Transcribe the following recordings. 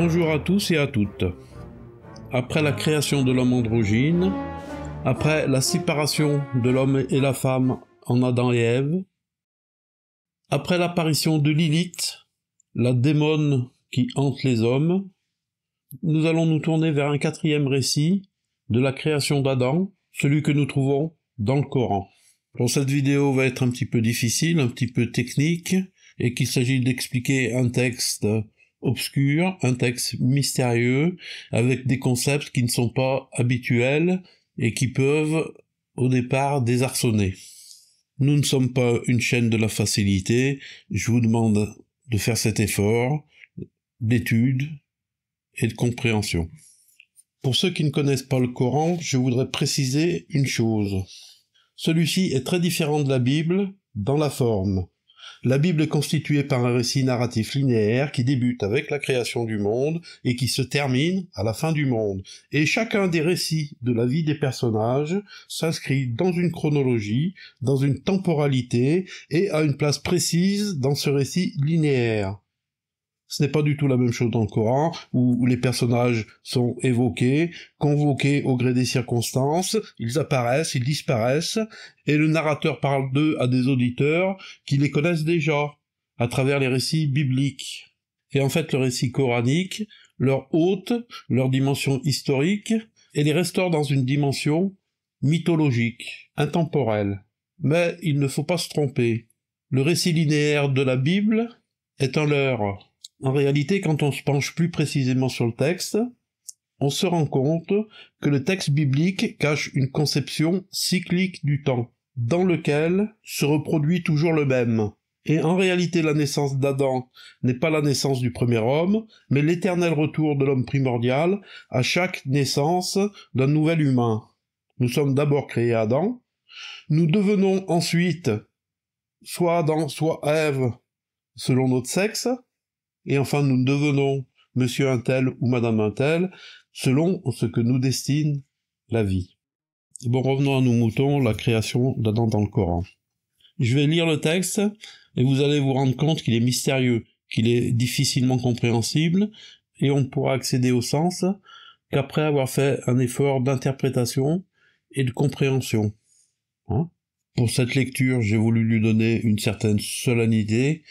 Bonjour à tous et à toutes. Après la création de l'homme androgyne, après la séparation de l'homme et la femme en Adam et Ève, après l'apparition de Lilith, la démone qui hante les hommes, nous allons nous tourner vers un quatrième récit de la création d'Adam, celui que nous trouvons dans le Coran. Bon, cette vidéo va être un petit peu difficile, un petit peu technique, et qu'il s'agit d'expliquer un texte obscur, un texte mystérieux, avec des concepts qui ne sont pas habituels et qui peuvent, au départ, désarçonner. Nous ne sommes pas une chaîne de la facilité, je vous demande de faire cet effort d'étude et de compréhension. Pour ceux qui ne connaissent pas le Coran, je voudrais préciser une chose. Celui-ci est très différent de la Bible dans la forme. La Bible est constituée par un récit narratif linéaire qui débute avec la création du monde et qui se termine à la fin du monde. Et chacun des récits de la vie des personnages s'inscrit dans une chronologie, dans une temporalité et a une place précise dans ce récit linéaire. Ce n'est pas du tout la même chose dans le Coran, où les personnages sont évoqués, convoqués au gré des circonstances, ils apparaissent, ils disparaissent, et le narrateur parle d'eux à des auditeurs qui les connaissent déjà, à travers les récits bibliques. Et en fait, le récit coranique leur ôte leur dimension historique et les restaure dans une dimension mythologique, intemporelle. Mais il ne faut pas se tromper. Le récit linéaire de la Bible est un leurre. En réalité, quand on se penche plus précisément sur le texte, on se rend compte que le texte biblique cache une conception cyclique du temps, dans lequel se reproduit toujours le même. Et en réalité, la naissance d'Adam n'est pas la naissance du premier homme, mais l'éternel retour de l'homme primordial à chaque naissance d'un nouvel humain. Nous sommes d'abord créés Adam, nous devenons ensuite soit Adam, soit Ève, selon notre sexe, et enfin nous devenons monsieur un tel ou madame un tel, selon ce que nous destine la vie. Bon, revenons à nos moutons, la création d'Adam dans le Coran. Je vais lire le texte, et vous allez vous rendre compte qu'il est mystérieux, qu'il est difficilement compréhensible, et on ne pourra accéder au sens qu'après avoir fait un effort d'interprétation et de compréhension. Pour cette lecture, j'ai voulu lui donner une certaine solennité,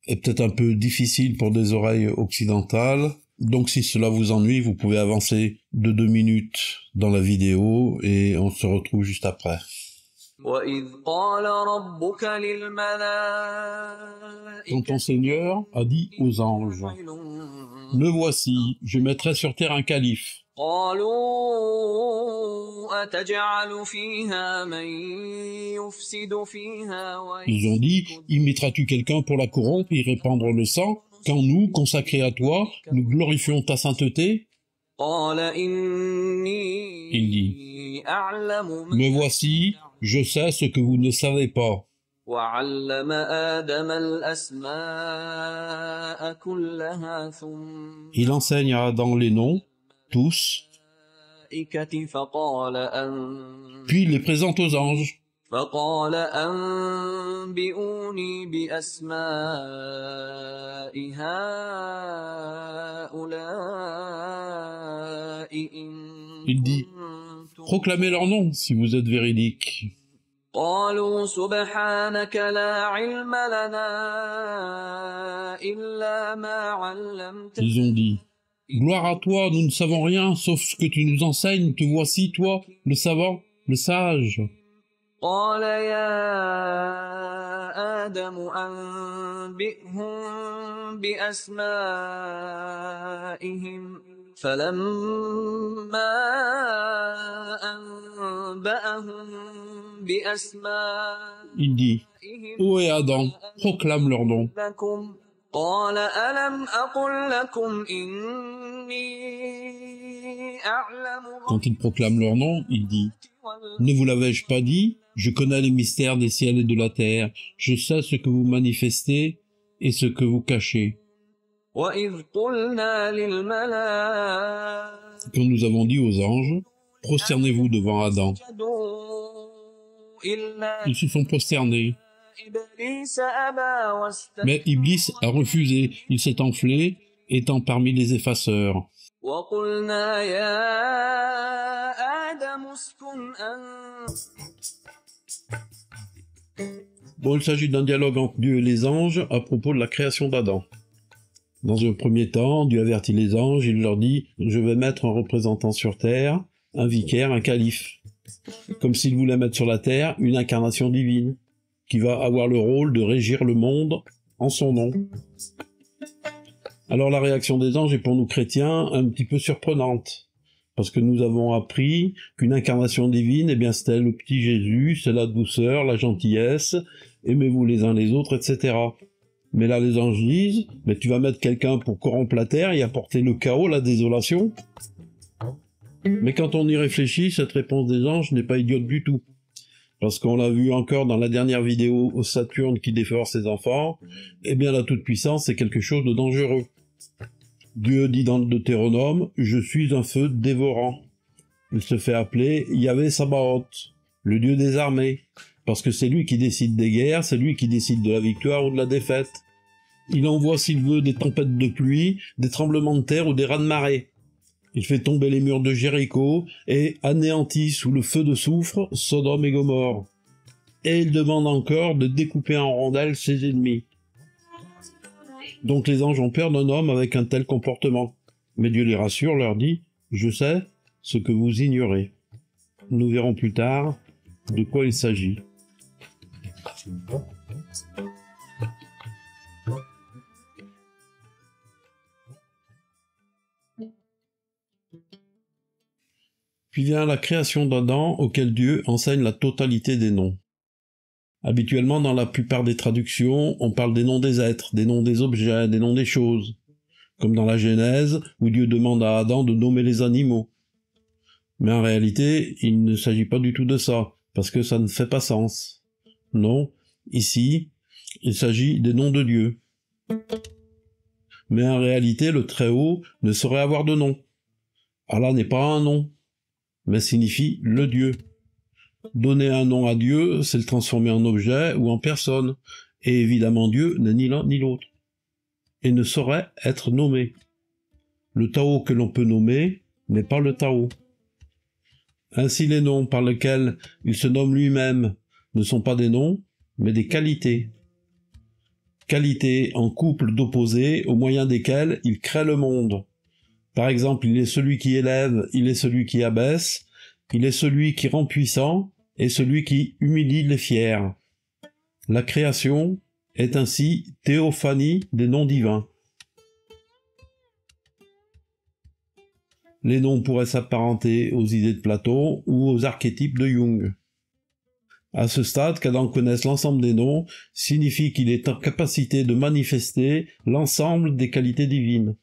est peut-être un peu difficile pour des oreilles occidentales, donc si cela vous ennuie, vous pouvez avancer de 2 minutes dans la vidéo et on se retrouve juste après. Quand ton Seigneur a dit aux anges, « Me voici, je mettrai sur terre un calife. » Ils ont dit, y mettras-tu quelqu'un pour la corrompre et répandre le sang, quand nous, consacrés à toi, nous glorifions ta sainteté? Il dit, me voici, je sais ce que vous ne savez pas. Il enseigne à Adam les noms, tous, puis il les présente aux anges. Il dit, proclamez leur nom si vous êtes véridiques. Ils ont dit, gloire à toi, nous ne savons rien, sauf ce que tu nous enseignes, te voici, toi, le savant, le sage. Il dit, ô et Adam, proclame leur nom. Quand il proclame leur nom, il dit, ne vous l'avais-je pas dit? Je connais les mystères des ciels et de la terre. Je sais ce que vous manifestez et ce que vous cachez. Quand nous avons dit aux anges, prosternez-vous devant Adam. Ils se sont prosternés. Mais Iblis a refusé, il s'est enflé étant parmi les effaceurs. وقلنا يا آدم اسكن Bon, il s'agit d'un dialogue entre Dieu et les anges à propos de la création d'Adam. Dans un premier temps, Dieu avertit les anges, il leur dit « Je vais mettre un représentant sur terre, un vicaire, un calife ». Comme s'il voulait mettre sur la terre une incarnation divine, qui va avoir le rôle de régir le monde en son nom. Alors la réaction des anges est pour nous chrétiens un petit peu surprenante, parce que nous avons appris qu'une incarnation divine, eh bien c'était le petit Jésus, c'est la douceur, la gentillesse, aimez-vous les uns les autres, etc. Mais là les anges disent, mais tu vas mettre quelqu'un pour corrompre la terre et apporter le chaos, la désolation. Mais quand on y réfléchit, cette réponse des anges n'est pas idiote du tout. Parce qu'on l'a vu encore dans la dernière vidéo au Saturne qui dévore ses enfants, eh bien la toute-puissance est quelque chose de dangereux. Dieu dit dans le Deutéronome, « Je suis un feu dévorant ». Il se fait appeler Yahvé Sabaoth, le Dieu des armées, parce que c'est lui qui décide des guerres, c'est lui qui décide de la victoire ou de la défaite. Il envoie s'il veut des tempêtes de pluie, des tremblements de terre ou des raz-de-marée. Il fait tomber les murs de Jéricho et anéantit sous le feu de soufre Sodome et Gomorrhe. Et il demande encore de découper en rondelles ses ennemis. Donc les anges ont peur d'un homme avec un tel comportement. Mais Dieu les rassure, leur dit « Je sais ce que vous ignorez ». Nous verrons plus tard de quoi il s'agit. Puis vient la création d'Adam, auquel Dieu enseigne la totalité des noms. Habituellement, dans la plupart des traductions, on parle des noms des êtres, des noms des objets, des noms des choses, comme dans la Genèse, où Dieu demande à Adam de nommer les animaux. Mais en réalité, il ne s'agit pas du tout de ça, parce que ça ne fait pas sens. Non, ici, il s'agit des noms de Dieu. Mais en réalité, le Très-Haut ne saurait avoir de nom. Allah n'est pas un nom, mais signifie le Dieu. Donner un nom à Dieu, c'est le transformer en objet ou en personne, et évidemment Dieu n'est ni l'un ni l'autre, et ne saurait être nommé. Le Tao que l'on peut nommer n'est pas le Tao. Ainsi les noms par lesquels il se nomme lui-même ne sont pas des noms, mais des qualités. Qualités en couple d'opposés au moyen desquels il crée le monde. Par exemple, il est celui qui élève, il est celui qui abaisse, il est celui qui rend puissant et celui qui humilie les fiers. La création est ainsi théophanie des noms divins. Les noms pourraient s'apparenter aux idées de Platon ou aux archétypes de Jung. À ce stade, qu'Adam connaisse l'ensemble des noms signifie qu'il est en capacité de manifester l'ensemble des qualités divines.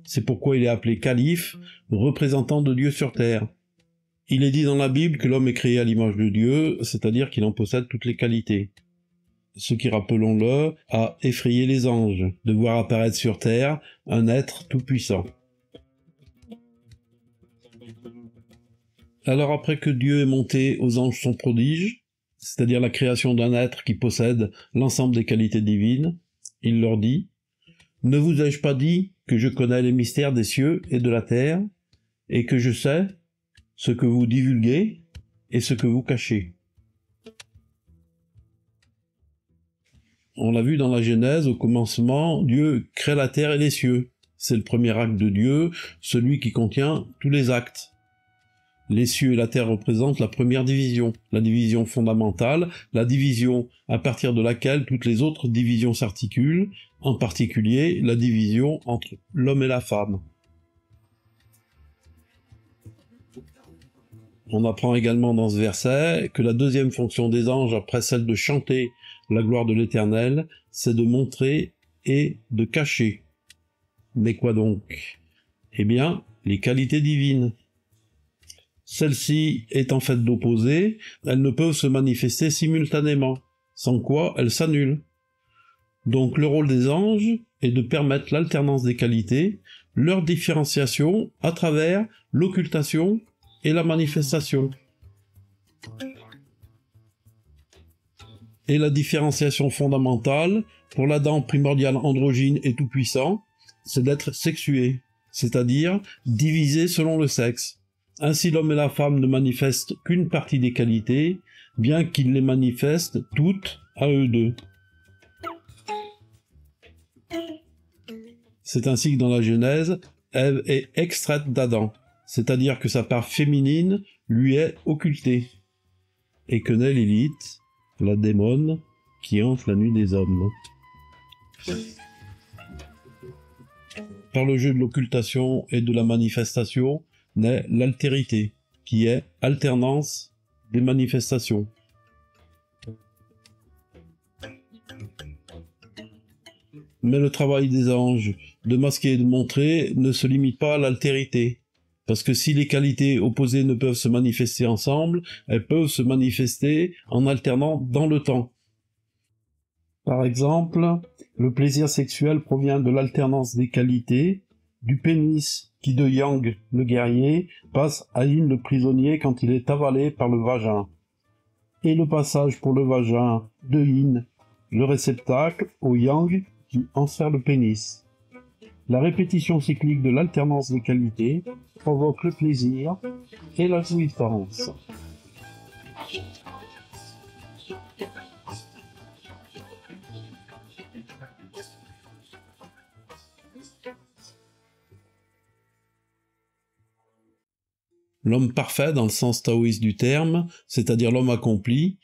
C'est pourquoi il est appelé calife, représentant de Dieu sur terre. Il est dit dans la Bible que l'homme est créé à l'image de Dieu, c'est-à-dire qu'il en possède toutes les qualités. Ce qui, rappelons-le, a effrayé les anges, de voir apparaître sur terre un être tout-puissant. Alors après que Dieu ait monté aux anges son prodige, c'est-à-dire la création d'un être qui possède l'ensemble des qualités divines, il leur dit « Ne vous ai-je pas dit que je connais les mystères des cieux et de la terre, et que je sais ce que vous divulguez et ce que vous cachez ?» On l'a vu dans la Genèse, au commencement, Dieu crée la terre et les cieux. C'est le premier acte de Dieu, celui qui contient tous les actes. Les cieux et la terre représentent la première division, la division fondamentale, la division à partir de laquelle toutes les autres divisions s'articulent, en particulier la division entre l'homme et la femme. On apprend également dans ce verset que la deuxième fonction des anges, après celle de chanter la gloire de l'Éternel, c'est de montrer et de cacher. Mais quoi donc? Eh bien, les qualités divines. Celles-ci étant faites d'opposés, elles ne peuvent se manifester simultanément, sans quoi elles s'annulent. Donc le rôle des anges est de permettre l'alternance des qualités, leur différenciation à travers l'occultation et la manifestation. Et la différenciation fondamentale, pour l'Adam primordial androgyne et tout-puissant, c'est d'être sexué, c'est-à-dire divisé selon le sexe. Ainsi l'homme et la femme ne manifestent qu'une partie des qualités, bien qu'ils les manifestent toutes à eux deux. C'est ainsi que dans la Genèse, Ève est extraite d'Adam, c'est-à-dire que sa part féminine lui est occultée, et que naît Lilith, la démone, qui hante la nuit des hommes. Par le jeu de l'occultation et de la manifestation naît l'altérité, qui est alternance des manifestations. Mais le travail des anges, de masquer et de montrer, ne se limite pas à l'altérité. Parce que si les qualités opposées ne peuvent se manifester ensemble, elles peuvent se manifester en alternant dans le temps. Par exemple, le plaisir sexuel provient de l'alternance des qualités, du pénis qui de Yang, le guerrier, passe à Yin, le prisonnier, quand il est avalé par le vagin. Et le passage pour le vagin de Yin, le réceptacle, au Yang, qui enserre le pénis. La répétition cyclique de l'alternance des qualités provoque le plaisir et la jouissance. L'homme parfait, dans le sens taoïste du terme, c'est-à-dire l'homme accompli,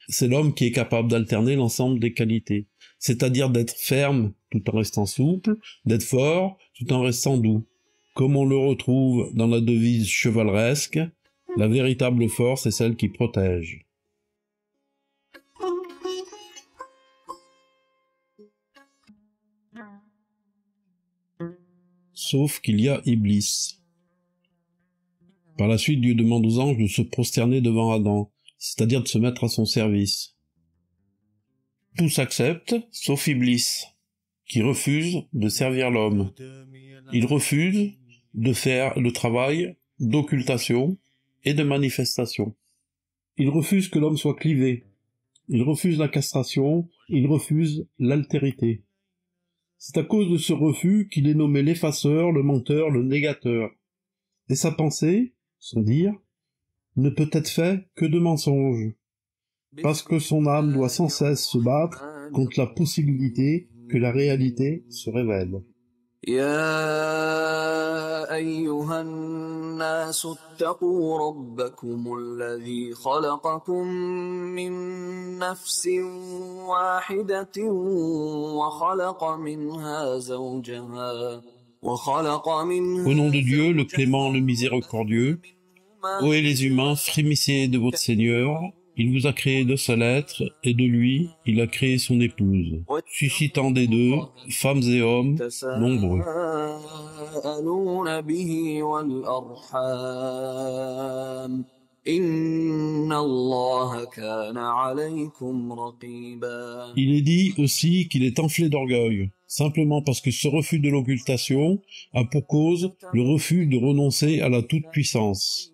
c'est l'homme qui est capable d'alterner l'ensemble des qualités, c'est-à-dire d'être ferme tout en restant souple, d'être fort tout en restant doux. Comme on le retrouve dans la devise chevaleresque, la véritable force est celle qui protège. Sauf qu'il y a Iblis. Par la suite, Dieu demande aux anges de se prosterner devant Adam, c'est-à-dire de se mettre à son service. Tous acceptent, sauf Iblis, qui refuse de servir l'homme. Il refuse de faire le travail d'occultation et de manifestation. Il refuse que l'homme soit clivé. Il refuse la castration, il refuse l'altérité. C'est à cause de ce refus qu'il est nommé l'effaceur, le menteur, le négateur. Et sa pensée, son dire, ne peut être fait que de mensonges, parce que son âme doit sans cesse se battre contre la possibilité que la réalité se révèle. يا أيها الناس اتقوا ربكم الذي خلقكم من نفس واحدة Au nom de Dieu, le clément, le miséricordieux, ô les humains, frémissez de votre Seigneur, il vous a créé de seul être, et de lui, il a créé son épouse, suscitant des deux, femmes et hommes, nombreux. Il est dit aussi qu'il est enflé d'orgueil, simplement parce que ce refus de l'occultation a pour cause le refus de renoncer à la toute-puissance.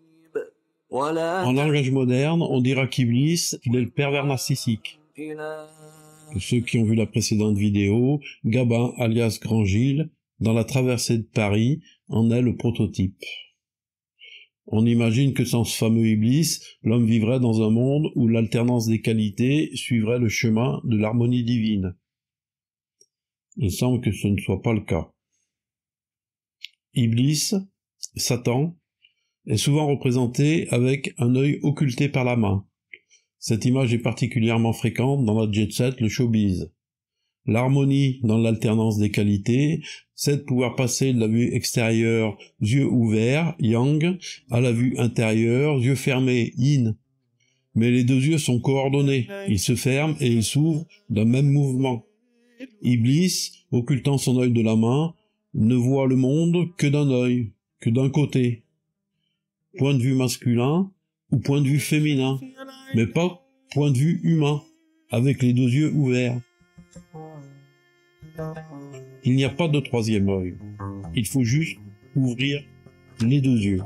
En langage moderne, on dira qu'Iblis, il est le pervers narcissique. Pour ceux qui ont vu la précédente vidéo, Gabin, alias Grand Gilles, dans la traversée de Paris, en est le prototype. On imagine que sans ce fameux Iblis, l'homme vivrait dans un monde où l'alternance des qualités suivrait le chemin de l'harmonie divine. Il semble que ce ne soit pas le cas. Iblis, Satan, est souvent représenté avec un œil occulté par la main. Cette image est particulièrement fréquente dans la jet-set, le showbiz. L'harmonie dans l'alternance des qualités, c'est de pouvoir passer de la vue extérieure, yeux ouverts, yang, à la vue intérieure, yeux fermés, yin. Mais les deux yeux sont coordonnés, ils se ferment et ils s'ouvrent d'un même mouvement. Iblis, occultant son œil de la main, ne voit le monde que d'un œil, que d'un côté. Point de vue masculin ou point de vue féminin, mais pas point de vue humain, avec les deux yeux ouverts. Il n'y a pas de troisième œil. Il faut juste ouvrir les deux yeux.